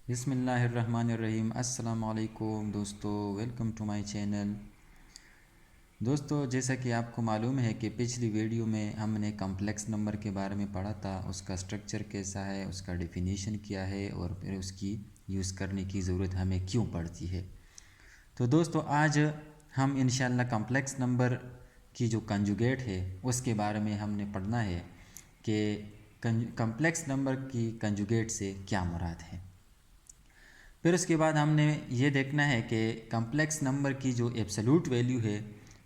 बिस्मिल्लाहिर्रहमानिर्रहीम। अस्सलाम वालेकुम दोस्तों, वेलकम टू माय चैनल। दोस्तों, जैसा कि आपको मालूम है कि पिछली वीडियो में हमने कम्प्लेक्स नंबर के बारे में पढ़ा था, उसका स्ट्रक्चर कैसा है, उसका डेफिनेशन क्या है और फिर उसकी यूज़ करने की ज़रूरत हमें क्यों पड़ती है। तो दोस्तों, आज हम इंशाल्लाह कम्प्लेक्स नंबर की जो कंजुगेट है उसके बारे में हमने पढ़ना है कि कम्प्लेक्स नंबर की कंजुगेट से क्या मुराद है। फिर उसके बाद हमने ये देखना है कि कम्प्लेक्स नंबर की जो एब्सोल्यूट वैल्यू है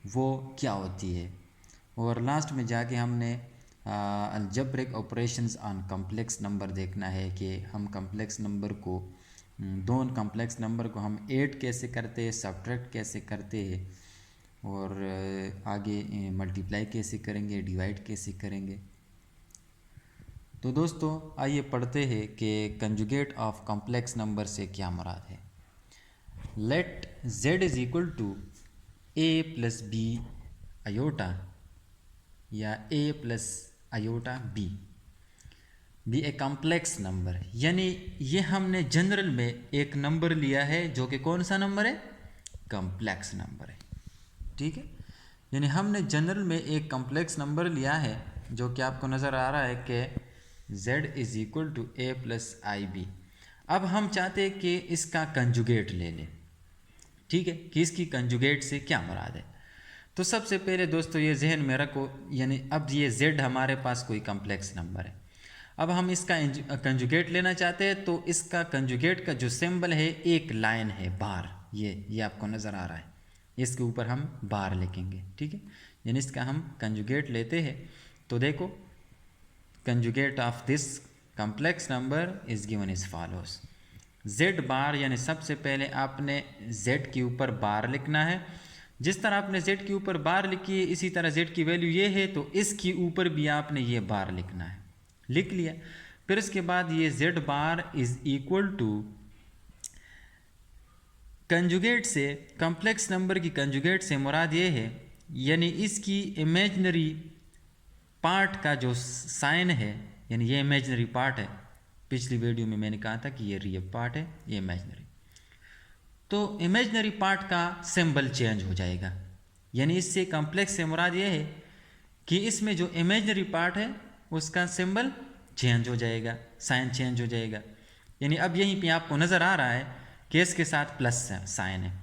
वो क्या होती है। और लास्ट में जाके हमने algebraic operations on complex number देखना है कि हम कम्प्लेक्स नंबर को दोनों कम्प्लेक्स नंबर को हम ऐड कैसे करते हैं, सब्ट्रैक्ट कैसे करते हैं और आगे मल्टीप्लाई कैसे करेंगे, डिवाइड कैसे करेंगे। तो दोस्तों, आइए पढ़ते हैं कि कंजुगेट ऑफ कॉम्प्लेक्स नंबर से क्या मुराद है। Let z is equal to a plus b iota या a plus iota b a complex number, यानी ये हमने जनरल में एक नंबर लिया है जो कि कौन सा नंबर है, कॉम्प्लेक्स नंबर है। ठीक है, यानी हमने जनरल में एक कॉम्प्लेक्स नंबर लिया है जो कि आपको नज़र आ रहा है कि z is equal to a plus i b. अब हम चाहते हैं कि इसका कंजुगेट ले लें। ठीक है, कि इसकी कंजुगेट से क्या मुराद है। तो सबसे पहले दोस्तों ये जहन में रखो, यानी अब ये z हमारे पास कोई कॉम्प्लेक्स नंबर है। अब हम इसका कंजुगेट लेना चाहते हैं, तो इसका कंजुगेट का जो सिंबल है एक लाइन है बार, ये आपको नज़र आ रहा है, इसके ऊपर हम बार लिखेंगे। ठीक है, यानी इसका हम कंजुगेट लेते हैं। तो देखो, conjugate of this complex number is given is follows. z बार, यानी सबसे पहले आपने z के ऊपर बार लिखना है। जिस तरह आपने z के ऊपर बार लिखी है इसी तरह z की वैल्यू ये है तो इसके ऊपर भी आपने ये बार लिखना है। लिख लिया। फिर इसके बाद ये z bar is equal to conjugate से, कॉम्प्लेक्स नंबर की कंजुगेट से मुराद ये है, यानी इसकी इमेजनरी पार्ट का जो साइन है, यानी ये इमेजनरी पार्ट है। पिछली वीडियो में मैंने कहा था कि ये रियल पार्ट है, ये इमेजनरी। तो इमेजनरी पार्ट का सिंबल चेंज हो जाएगा, यानी इससे कॉम्प्लेक्स से मुराद ये है कि इसमें जो इमेजनरी पार्ट है उसका सिंबल चेंज हो जाएगा, साइन चेंज हो जाएगा। यानी अब यहीं पे आपको नज़र आ रहा है कि इसके साथ प्लस साइन है,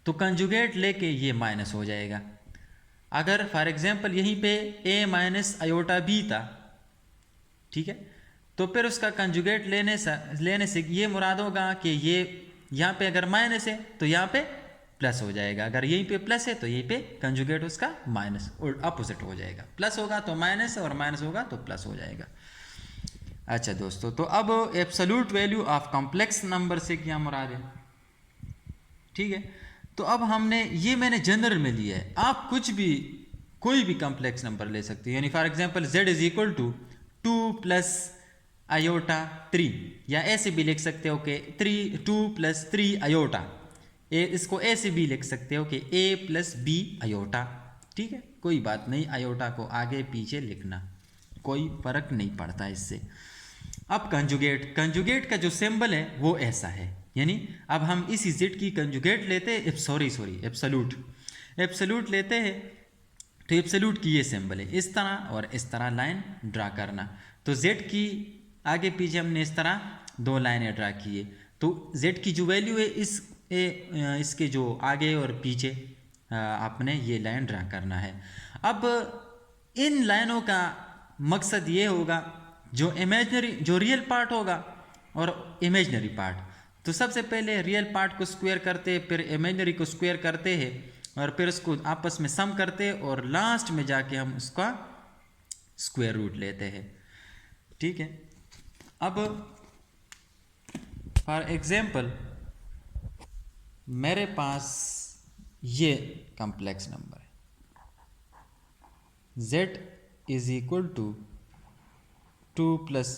तो कंजुगेट लेके ये माइनस हो जाएगा। अगर फॉर एग्जांपल यहीं पे a माइनस अयोटा बी था, ठीक है, तो फिर उसका कंजुगेट लेने से ये मुराद होगा कि ये यहाँ पे अगर माइनस है तो यहाँ पे प्लस हो जाएगा, अगर यहीं पे प्लस है तो यहीं पे कंजुगेट उसका माइनस और अपोजिट हो जाएगा। प्लस होगा तो माइनस और माइनस होगा तो प्लस हो जाएगा। अच्छा दोस्तों, तो अब absolute value of complex number से क्या मुराद है। ठीक है, तो अब हमने ये मैंने जनरल में लिया है, आप कुछ भी कोई भी कॉम्प्लेक्स नंबर ले सकते हैं। यानी for example z is equal to 2 plus iota 3, या ऐसे भी लिख सकते हो कि 2 प्लस 3 अयोटा, इसको ऐसे भी लिख सकते हो कि a प्लस बी अयोटा। ठीक है, कोई बात नहीं, अयोटा को आगे पीछे लिखना कोई फर्क नहीं पड़ता इससे। अब कंजुगेट का जो सिंबल है वो ऐसा है, यानी अब हम इसी z की कंजुगेट लेते हैं, एब्सोल्यूट लेते हैं। तो एब्सोल्यूट की ये सिंबल है, इस तरह और इस तरह लाइन ड्रा करना। तो z की आगे पीछे हमने इस तरह दो लाइनें ड्रा की है, तो z की जो वैल्यू है इसके जो आगे और पीछे आपने ये लाइन ड्रा करना है। अब इन लाइनों का मकसद ये होगा, जो रियल पार्ट होगा और इमेजनरी पार्ट, तो सबसे पहले रियल पार्ट को स्क्वायर करते हैं, फिर इमेजनरी को स्क्वायर करते हैं और फिर उसको आपस में सम करते हैं और लास्ट में जाके हम उसका स्क्वायर रूट लेते हैं। ठीक है, अब फॉर एग्जांपल मेरे पास ये कॉम्प्लेक्स नंबर है, z is equal to 2 plus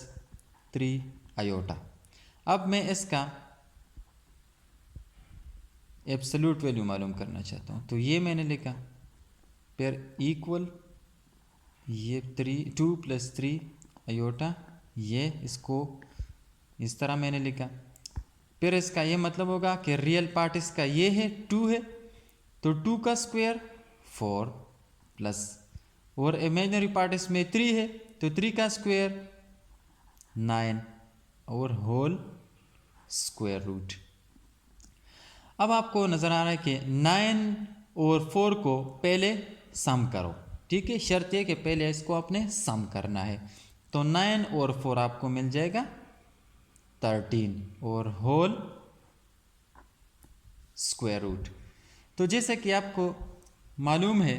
3 iota. अब मैं इसका एब्सोल्यूट वैल्यू मालूम करना चाहता हूँ, तो ये मैंने लिखा, फिर इक्वल ये 2 प्लस 3 अयोटा, ये इसको इस तरह मैंने लिखा। फिर इसका ये मतलब होगा कि रियल पार्ट इसका ये है 2 है, तो 2 का स्क्वायर 4 प्लस, और इमेजिनरी पार्ट इसमें 3 है, तो 3 का स्क्वायर 9 और होल स्क्वायर रूट। अब आपको नज़र आ रहा है कि 9 और 4 को पहले सम करो, ठीक है। शर्त है कि पहले इसको आपने सम करना है। तो 9 और 4 आपको मिल जाएगा 13 और होल स्क्वायर रूट। तो जैसे कि आपको मालूम है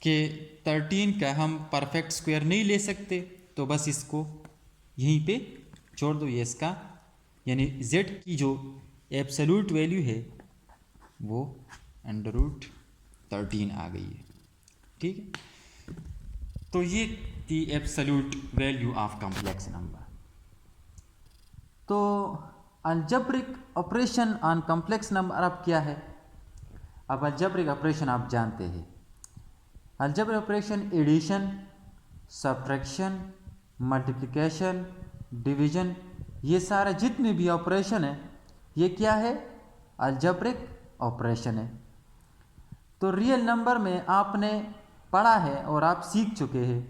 कि 13 का हम परफेक्ट स्क्वायर नहीं ले सकते, तो बस इसको यहीं पे छोड़ दो। ये इसका यानी z की जो एब्सोल्यूट वैल्यू है वो √13 आ गई है, ठीक है। तो ये थी absolute value of complex number. तो algebraic operation on complex number अब क्या है? अब अलजेब्रिक ऑपरेशन आप जानते हैं। Algebraic operation addition, subtraction, multiplication, division, ये सारे जितने भी ऑपरेशन है ये क्या है? अलजेब्रिक ऑपरेशन है। तो रियल नंबर में आपने पढ़ा है और आप सीख चुके हैं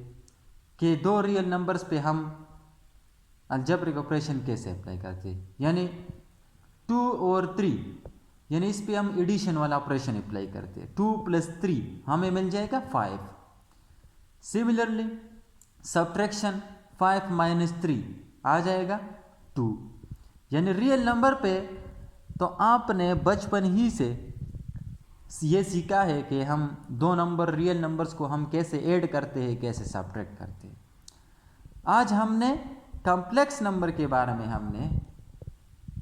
कि दो रियल नंबर्स पे हम अलजेब्रिक ऑपरेशन कैसे अप्लाई करते हैं, यानी 2 और 3, यानी इस पे हम एडिशन वाला ऑपरेशन अप्लाई करते हैं। 2 + 3 हमें मिल जाएगा 5। सिमिलरली सब्ट्रैक्शन 5 - 3 आ जाएगा 2। यानी रियल नंबर पे तो आपने बचपन ही से ये सीखा है कि हम दो नंबर रियल नंबर्स को हम कैसे ऐड करते हैं, कैसे सब्ट्रैक्ट करते हैं। आज हमने कॉम्प्लेक्स नंबर के बारे में हमने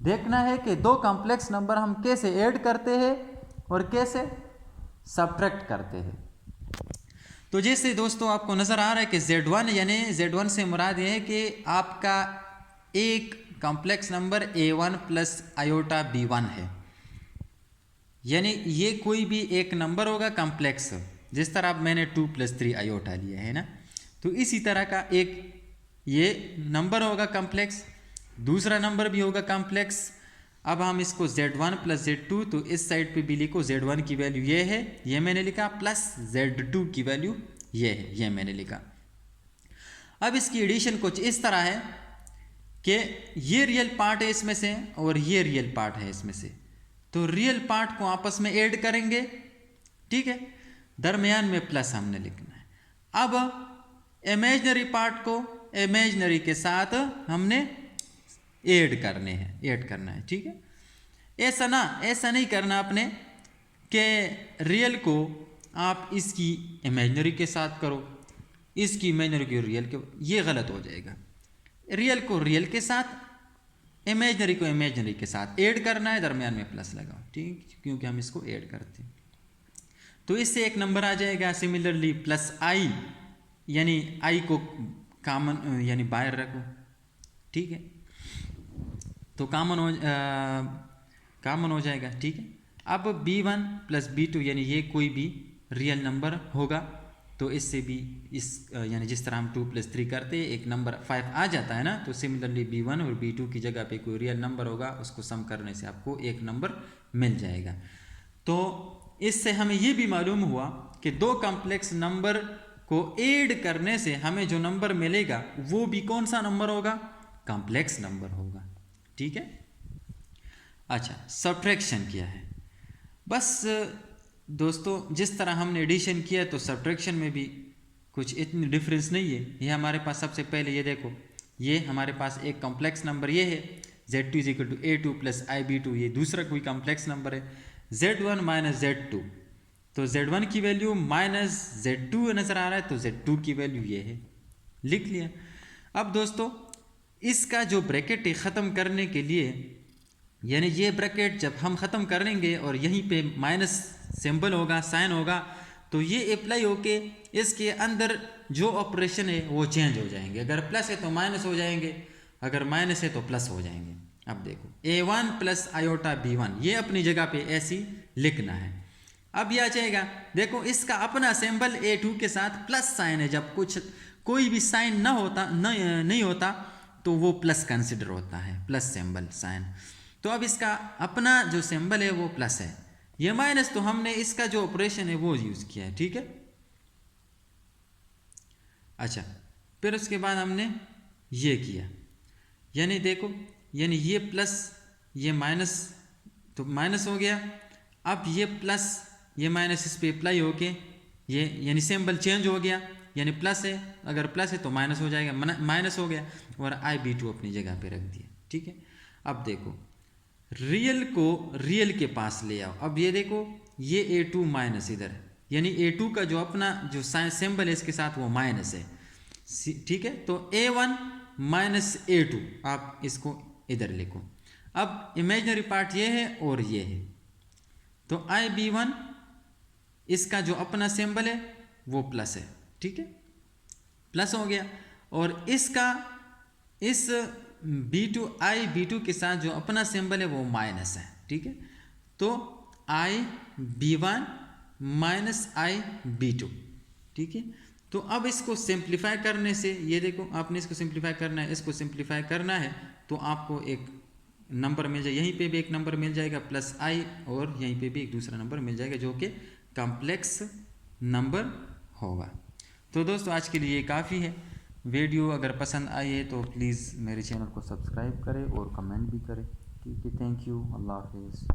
देखना है कि दो कॉम्प्लेक्स नंबर हम कैसे ऐड करते हैं और कैसे सब्ट्रैक्ट करते हैं। तो जैसे दोस्तों आपको नज़र आ रहा है कि Z1, यानी Z1 से मुराद ये है कि आपका एक complex number A1 + iota B1 है, यानी ये कोई भी एक नंबर होगा कॉम्प्लेक्स, जिस तरह अब मैंने 2 + 3 आयोटा लिया है ना, तो इसी तरह का एक ये नंबर होगा कॉम्प्लेक्स, दूसरा नंबर भी होगा कॉम्प्लेक्स। अब हम इसको Z1 + Z2, तो इस साइड पे भी लिखो Z1 की वैल्यू ये है, ये मैंने लिखा, प्लस Z2 की वैल्यू ये है, ये मैंने लिखा। अब इसकी एडिशन कुछ इस तरह है कि ये रियल पार्ट है इसमें से और ये रियल पार्ट है इसमें से, तो रियल पार्ट को आपस में ऐड करेंगे, ठीक है, दरमियान में प्लस हमने लिखना है। अब इमेजिनरी पार्ट को इमेजिनरी के साथ हमने ऐड करना है, ठीक है। ऐसा नहीं करना आपने कि रियल को आप इसकी इमेजिनरी के साथ करो, इसकी इमेजिनरी को रियल के, ये गलत हो जाएगा। रियल को रियल के साथ, इमेजिनरी को इमेजिनरी के साथ ऐड करना है, दरमियान में प्लस लगाओ, ठीक, क्योंकि हम इसको ऐड करते हैं। तो इससे एक नंबर आ जाएगा। सिमिलरली +i, यानी i को कॉमन यानी बाहर रखो, ठीक है, तो कॉमन हो जाएगा, ठीक है। अब B1 + B2, यानी ये कोई भी रियल नंबर होगा, तो इससे भी इस यानी जिस तरह हम 2 + 3 करते हैं एक नंबर 5 आ जाता है ना, तो सिमिलरली B1 और B2 की जगह पे कोई रियल नंबर होगा, उसको सम करने से आपको एक नंबर मिल जाएगा। तो इससे हमें ये भी मालूम हुआ कि दो कॉम्प्लेक्स नंबर को ऐड करने से हमें जो नंबर मिलेगा वो भी कौन सा नंबर होगा? कॉम्प्लेक्स नंबर होगा, ठीक है। अच्छा, सब्ट्रैक्शन क्या है? बस दोस्तों जिस तरह हमने एडिशन किया तो सब्ट्रैक्शन में भी कुछ इतनी डिफरेंस नहीं है। ये हमारे पास सबसे पहले ये देखो, ये हमारे पास एक कॉम्प्लेक्स नंबर ये है Z2 = A2 + IB2, ये दूसरा कोई कॉम्प्लेक्स नंबर है Z1 - Z2, तो Z1 की वैल्यू -Z2 नज़र आ रहा है, तो Z2 की वैल्यू ये है, लिख लिया। अब दोस्तों इसका जो ब्रैकेट है ख़त्म करने के लिए, यानी ये ब्रैकेट जब हम ख़त्म करेंगे और यहीं पे माइनस सिंबल होगा, साइन होगा, तो ये अप्लाई होके इसके अंदर जो ऑपरेशन है वो चेंज हो जाएंगे। अगर प्लस है तो माइनस हो जाएंगे, अगर माइनस है तो प्लस हो जाएंगे। अब देखो A1 + आयोटा B1, ये अपनी जगह पे ऐसी लिखना है। अब ये आ जाएगा, देखो इसका अपना सिंबल A2 के साथ प्लस साइन है। जब कोई भी साइन नहीं होता तो वो प्लस कंसिडर होता है, प्लस सिंबल साइन। तो अब इसका अपना जो सिंबल है वो प्लस है, ये माइनस, तो हमने इसका जो ऑपरेशन है वो यूज़ किया है, ठीक है। अच्छा, फिर उसके बाद हमने ये किया, यानी देखो, यानी ये प्लस ये माइनस, तो माइनस हो गया। अब ये प्लस ये माइनस इस पे अप्लाई होके ये यानी सिंबल चेंज हो गया, यानी प्लस है, अगर प्लस है तो माइनस हो जाएगा, माइनस हो गया, और I/B2 अपनी जगह पे रख दिया, ठीक है। अब देखो रियल को रियल के पास ले आओ। अब ये देखो ये A2 माइनस इधर, यानी A2 का जो अपना जो सिंबल है इसके साथ वो माइनस है, ठीक है। तो A1 माइनस A2 आप इसको इधर लिखो। अब इमेजिनरी पार्ट ये है और ये है, तो I/B1 इसका जो अपना सिंबल है वो प्लस है, ठीक है, प्लस हो गया। और इसका इस B2 I/B2 के साथ जो अपना सिंबल है वो माइनस है, ठीक है। तो I/B1 माइनस I/B2, ठीक है। तो अब इसको सिंप्लीफाई करने से, ये देखो आपने इसको सिंप्लीफाई करना है, इसको सिंप्लीफाई करना है, तो आपको एक नंबर मिल जाए, यहीं पे भी एक नंबर मिल जाएगा प्लस I, और यहीं पे भी एक दूसरा नंबर मिल जाएगा जो कि कॉम्प्लेक्स नंबर होगा। तो दोस्तों आज के लिए काफ़ी है। वीडियो अगर पसंद आई है तो प्लीज़ मेरे चैनल को सब्सक्राइब करें और कमेंट भी करें, ठीक है। थैंक यू, अल्लाह हाफिज़।